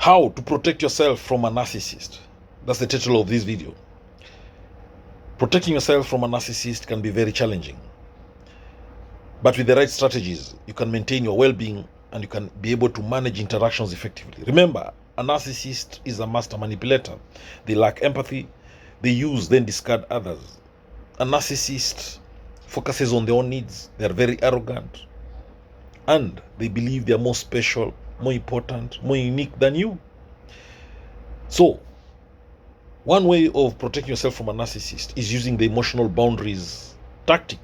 How to protect yourself from a narcissist. That's the title of this video. Protecting yourself from a narcissist can be very challenging. But with the right strategies, you can maintain your well-being and you can be able to manage interactions effectively. Remember, a narcissist is a master manipulator. They lack empathy. They use, then discard others. A narcissist focuses on their own needs. They are very arrogant. And they believe they are more special, more important, more unique than you. So, one way of protecting yourself from a narcissist is using the emotional boundaries tactic.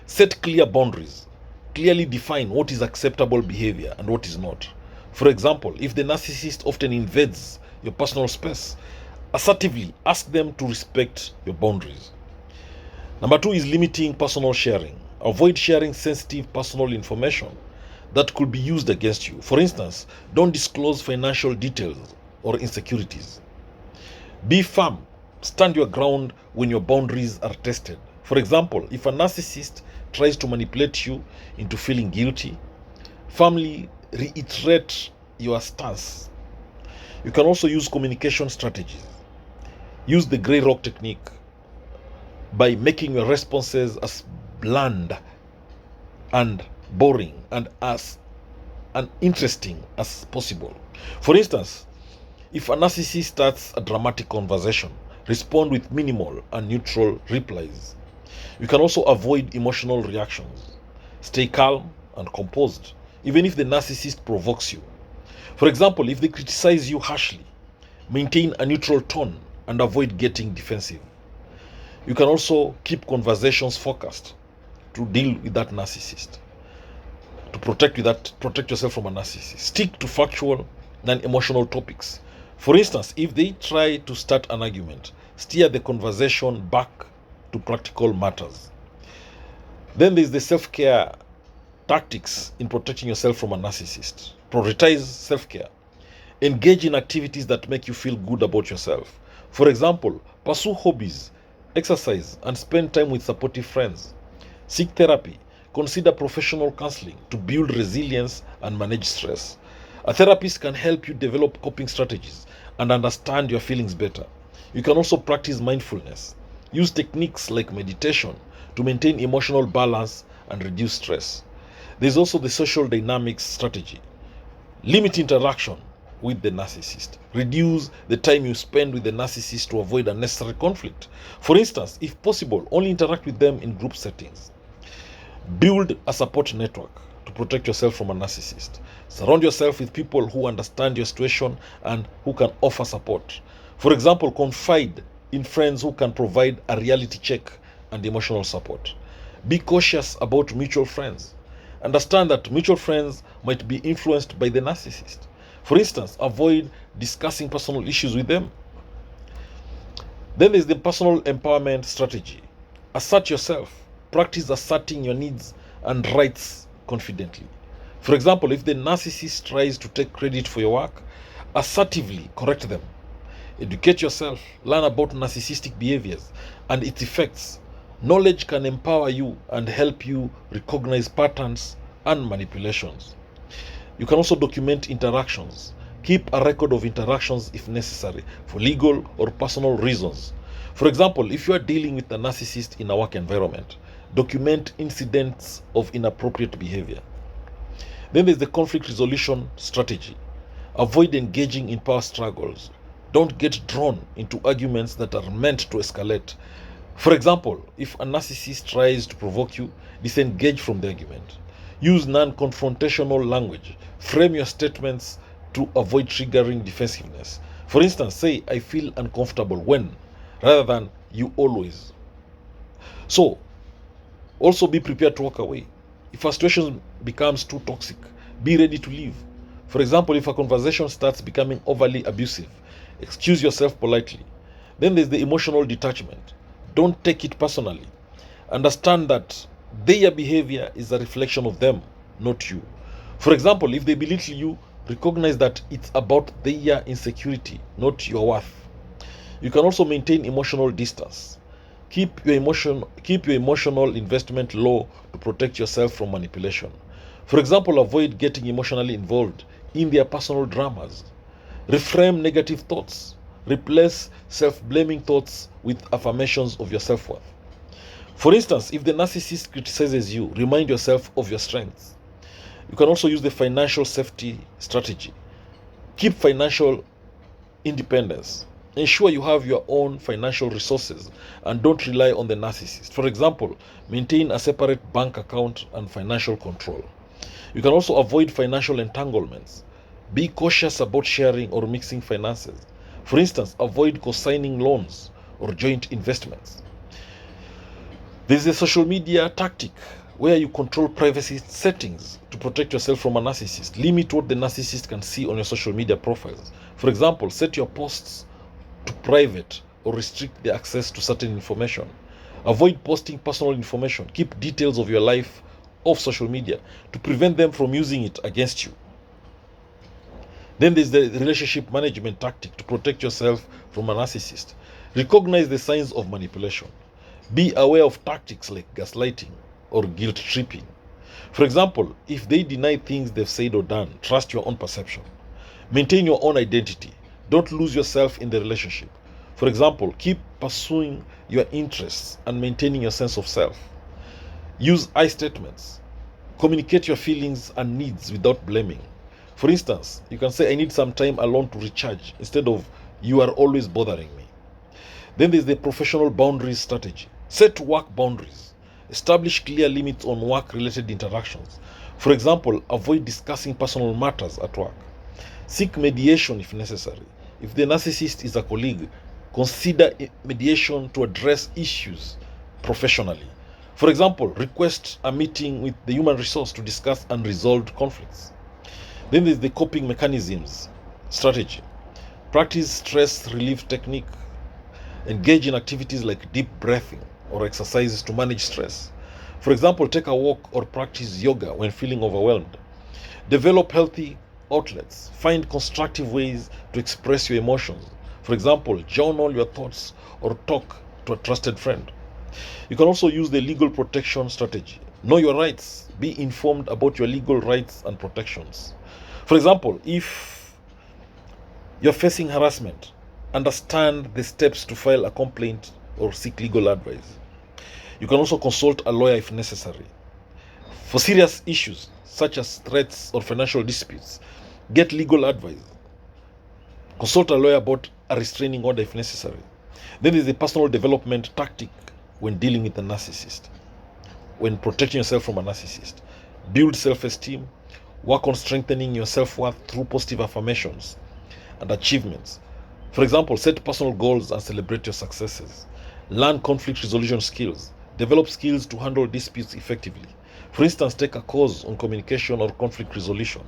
Set clear boundaries. Clearly define what is acceptable behavior and what is not. For example, if the narcissist often invades your personal space, assertively ask them to respect your boundaries. Number 2 is limiting personal sharing. Avoid sharing sensitive personal information that could be used against you. For instance, don't disclose financial details or insecurities. Be firm. Stand your ground when your boundaries are tested. For example, if a narcissist tries to manipulate you into feeling guilty, firmly reiterate your stance. You can also use communication strategies. Use the gray rock technique by making your responses as bland and boring and as uninteresting as possible. For instance, if a narcissist starts a dramatic conversation, respond with minimal and neutral replies. You can also avoid emotional reactions. Stay calm and composed, even if the narcissist provokes you. For example, if they criticize you harshly, maintain a neutral tone and avoid getting defensive. You can also keep conversations focused to deal with that narcissist, to protect yourself from a narcissist. Stick to factual and emotional topics. For instance, if they try to start an argument, steer the conversation back to practical matters. Then there's the self-care tactics in protecting yourself from a narcissist. Prioritize self-care. Engage in activities that make you feel good about yourself. For example, pursue hobbies, exercise, and spend time with supportive friends. Seek therapy. Consider professional counseling to build resilience and manage stress. A therapist can help you develop coping strategies and understand your feelings better. You can also practice mindfulness. Use techniques like meditation to maintain emotional balance and reduce stress. There's also the social dynamics strategy. Limit interaction with the narcissist. Reduce the time you spend with the narcissist to avoid unnecessary conflict. For instance, if possible, only interact with them in group settings. Build a support network to protect yourself from a narcissist. Surround yourself with people who understand your situation and who can offer support. For example, confide in friends who can provide a reality check and emotional support. Be cautious about mutual friends. Understand that mutual friends might be influenced by the narcissist. For instance, avoid discussing personal issues with them. Then there's the personal empowerment strategy. Assert yourself. Practice asserting your needs and rights confidently. For example, if the narcissist tries to take credit for your work, assertively correct them. Educate yourself. Learn about narcissistic behaviors and its effects. Knowledge can empower you and help you recognize patterns and manipulations. You can also document interactions. Keep a record of interactions if necessary for legal or personal reasons. For example, if you are dealing with a narcissist in a work environment, document incidents of inappropriate behavior. Then there's the conflict resolution strategy. Avoid engaging in power struggles. Don't get drawn into arguments that are meant to escalate. For example, if a narcissist tries to provoke you, disengage from the argument. Use non-confrontational language. Frame your statements to avoid triggering defensiveness. For instance, say, "I feel uncomfortable when," rather than "you always." So, also be prepared to walk away. If a situation becomes too toxic, be ready to leave. For example, if a conversation starts becoming overly abusive, excuse yourself politely. Then there's the emotional detachment. Don't take it personally. Understand that their behavior is a reflection of them, not you. For example, if they belittle you, recognize that it's about their insecurity, not your worth. You can also maintain emotional distance. Keep your emotional investment low to protect yourself from manipulation. For example, avoid getting emotionally involved in their personal dramas. Reframe negative thoughts. Replace self-blaming thoughts with affirmations of your self-worth. For instance, if the narcissist criticizes you, remind yourself of your strengths. You can also use the financial safety strategy. Keep financial independence. Ensure you have your own financial resources and don't rely on the narcissist. For example, maintain a separate bank account and financial control. You can also avoid financial entanglements. Be cautious about sharing or mixing finances. For instance, avoid co-signing loans or joint investments. There's a social media tactic where you control privacy settings to protect yourself from a narcissist. Limit what the narcissist can see on your social media profiles. For example, set your posts to private or restrict the access to certain information. Avoid posting personal information. Keep details of your life off social media to prevent them from using it against you. Then there's the relationship management tactic to protect yourself from a narcissist. Recognize the signs of manipulation. Be aware of tactics like gaslighting or guilt tripping. For example, if they deny things they've said or done, trust your own perception. Maintain your own identity. Don't lose yourself in the relationship. For example, keep pursuing your interests and maintaining your sense of self. Use I statements. Communicate your feelings and needs without blaming. For instance, you can say, I need some time alone to recharge, instead of, you are always bothering me. Then there's the professional boundaries strategy. Set work boundaries. Establish clear limits on work-related interactions. For example, avoid discussing personal matters at work. Seek mediation if necessary. If the narcissist is a colleague, consider mediation to address issues professionally. For example, request a meeting with the human resource to discuss unresolved conflicts. Then there's the coping mechanisms strategy. Practice stress relief technique. Engage in activities like deep breathing or exercises to manage stress. For example, take a walk or practice yoga when feeling overwhelmed. Develop healthy outlets. Find constructive ways to express your emotions. For example, journal your thoughts or talk to a trusted friend. You can also use the legal protection strategy. Know your rights. Be informed about your legal rights and protections. For example, if you're facing harassment, understand the steps to file a complaint or seek legal advice. You can also consult a lawyer if necessary. For serious issues such as threats or financial disputes, get legal advice. Consult a lawyer about a restraining order if necessary. Then there's the personal development tactic when dealing with a narcissist, when protecting yourself from a narcissist. Build self-esteem. Work on strengthening your self-worth through positive affirmations and achievements. For example, set personal goals and celebrate your successes. Learn conflict resolution skills. Develop skills to handle disputes effectively. For instance, take a course on communication or conflict resolution.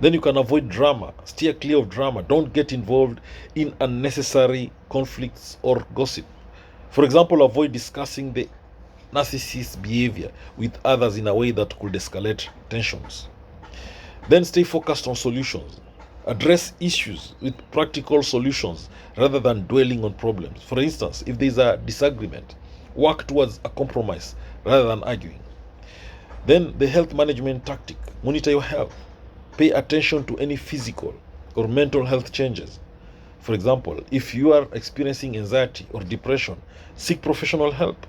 Then you can avoid drama. Steer clear of drama. Don't get involved in unnecessary conflicts or gossip. For example, avoid discussing the narcissist's behavior with others in a way that could escalate tensions. Then stay focused on solutions. Address issues with practical solutions rather than dwelling on problems. For instance, if there is a disagreement, work towards a compromise rather than arguing. Then the health management tactic. Monitor your health. Pay attention to any physical or mental health changes. For example, if you are experiencing anxiety or depression, seek professional help.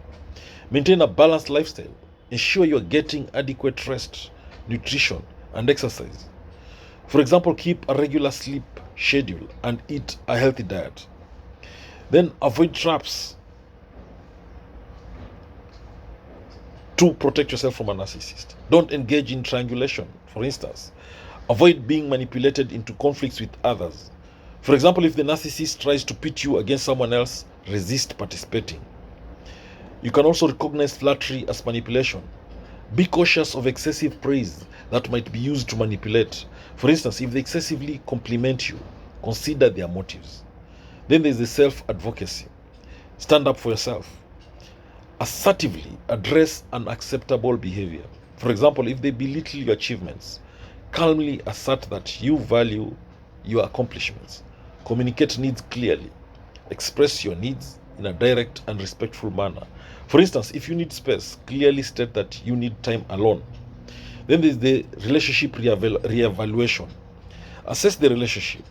Maintain a balanced lifestyle. Ensure you are getting adequate rest, nutrition, and exercise. For example, keep a regular sleep schedule and eat a healthy diet. Then avoid traps to protect yourself from a narcissist. Don't engage in triangulation, for instance. Avoid being manipulated into conflicts with others. For example, if the narcissist tries to pit you against someone else, resist participating. You can also recognize flattery as manipulation. Be cautious of excessive praise that might be used to manipulate. For instance, if they excessively compliment you, consider their motives. Then there's the self-advocacy. Stand up for yourself. Assertively address unacceptable behavior. For example, if they belittle your achievements, calmly assert that you value your accomplishments. Communicate needs clearly. Express your needs in a direct and respectful manner. For instance, if you need space, clearly state that you need time alone. Then there's the relationship reevaluation. Assess the relationship.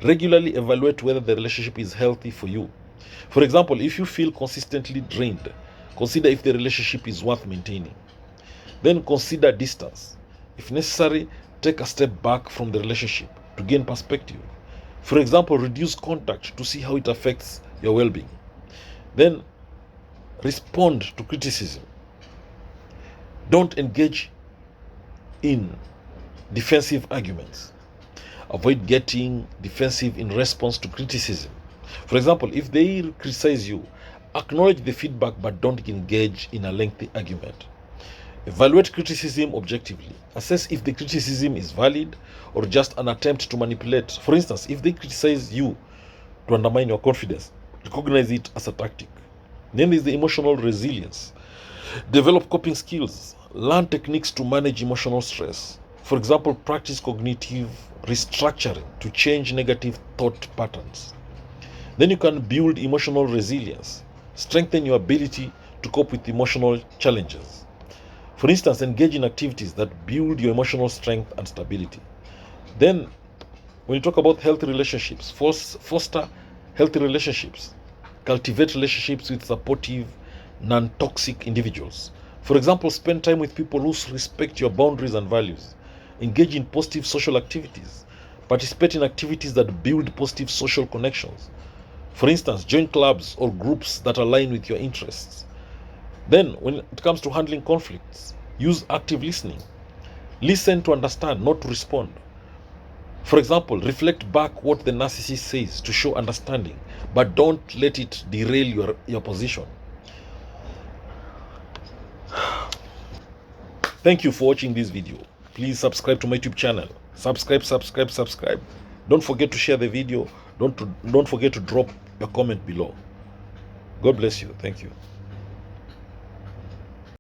Regularly evaluate whether the relationship is healthy for you. For example, if you feel consistently drained, consider if the relationship is worth maintaining. Then consider distance. If necessary, take a step back from the relationship to gain perspective. For example, reduce contact to see how it affects your well-being. Then respond to criticism. Don't engage in defensive arguments. Avoid getting defensive in response to criticism. For example, if they criticize you, acknowledge the feedback but don't engage in a lengthy argument. Evaluate criticism objectively. Assess if the criticism is valid or just an attempt to manipulate. For instance, if they criticize you to undermine your confidence, recognize it as a tactic. Then there's the emotional resilience. Develop coping skills. Learn techniques to manage emotional stress. For example, practice cognitive restructuring to change negative thought patterns. Then you can build emotional resilience. Strengthen your ability to cope with emotional challenges. For instance, engage in activities that build your emotional strength and stability. Then, when you talk about healthy relationships, foster healthy relationships. Cultivate relationships with supportive, non-toxic individuals. For example, spend time with people who respect your boundaries and values. Engage in positive social activities. Participate in activities that build positive social connections. For instance, join clubs or groups that align with your interests. Then, when it comes to handling conflicts, use active listening. Listen to understand, not to respond. For example, reflect back what the narcissist says to show understanding, but don't let it derail your position. Thank you for watching this video. Please subscribe to my YouTube channel. Subscribe. Don't forget to share the video. Don't forget to drop your comment below. God bless you. Thank you.